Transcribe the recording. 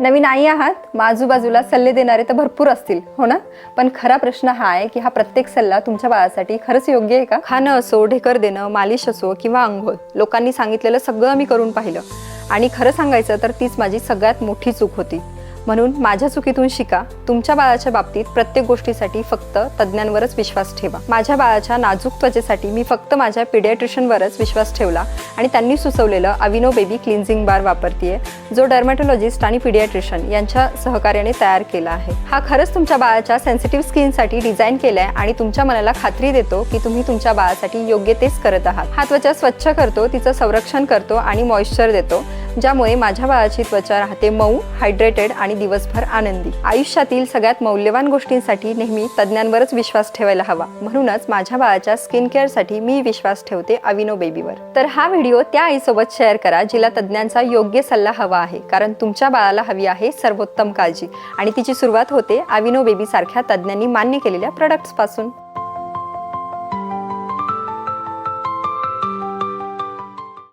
नवीन आई आहात, मग आजूबाजूला सल्ले देणारे तर भरपूर असतील, हो ना? पण खरा प्रश्न हा आहे की हा प्रत्येक सल्ला तुमच्या बाळासाठी खरंच योग्य आहे का? खाणं असो, ढेकर देणं, मालिश असो किंवा अंघोळ, लोकांनी सांगितलेलं सगळं मी करून पाहिलं आणि खरं सांगायचं तर तीच माझी सगळ्यात मोठी चूक होती. म्हणून माझ्या चुकीतून शिका. तुमच्या बाळाच्या बाबतीत प्रत्येक गोष्टीसाठी फक्त तज्ज्ञांवरच विश्वास ठेवा. माझ्या बाळाच्या नाजूक त्वचेसाठी मी फक्त माझ्या पिडियाट्रिशियनवरच विश्वास ठेवला आणि त्यांनी सुचवलेलं अविनो बेबी क्लिन्झिंग बार वापरतेय, जो डर्मॅटोलॉजिस्ट आणि पिडियाट्रिशियन यांच्या सहकार्याने तयार केला आहे. हा खरंच तुमच्या बाळाच्या सेन्सिटिव्ह स्किनसाठी डिझाईन केलाय आणि तुमच्या मनाला खात्री देतो की तुम्ही तुमच्या बाळासाठी योग्य तेच करत आहात. हा त्वचा स्वच्छ करतो, तिचं संरक्षण करतो आणि मॉइश्चर देतो, ज्यामुळे माझ्या बाळाची त्वचा राहते मऊ, हायड्रेटेड आणि दिवसभर आनंदी. आयुष्यातील सगळ्यात मौल्यवान गोष्टींसाठी नेहमी तज्ज्ञांवरच विश्वास ठेवायला हवा. म्हणूनच माझ्या बाळाच्या स्किन केअरसाठी मी विश्वास ठेवते अविनो बेबीवर. तर हा व्हिडिओ त्या आईसोबत शेअर करा जिला तज्ज्ञांचा योग्य सल्ला हवा आहे, कारण तुमच्या बाळाला हवी आहे सर्वोत्तम काळजी आणि तिची सुरुवात होते अविनो बेबी सारख्या तज्ज्ञांनी मान्य केलेल्या प्रोडक्ट्स पासून.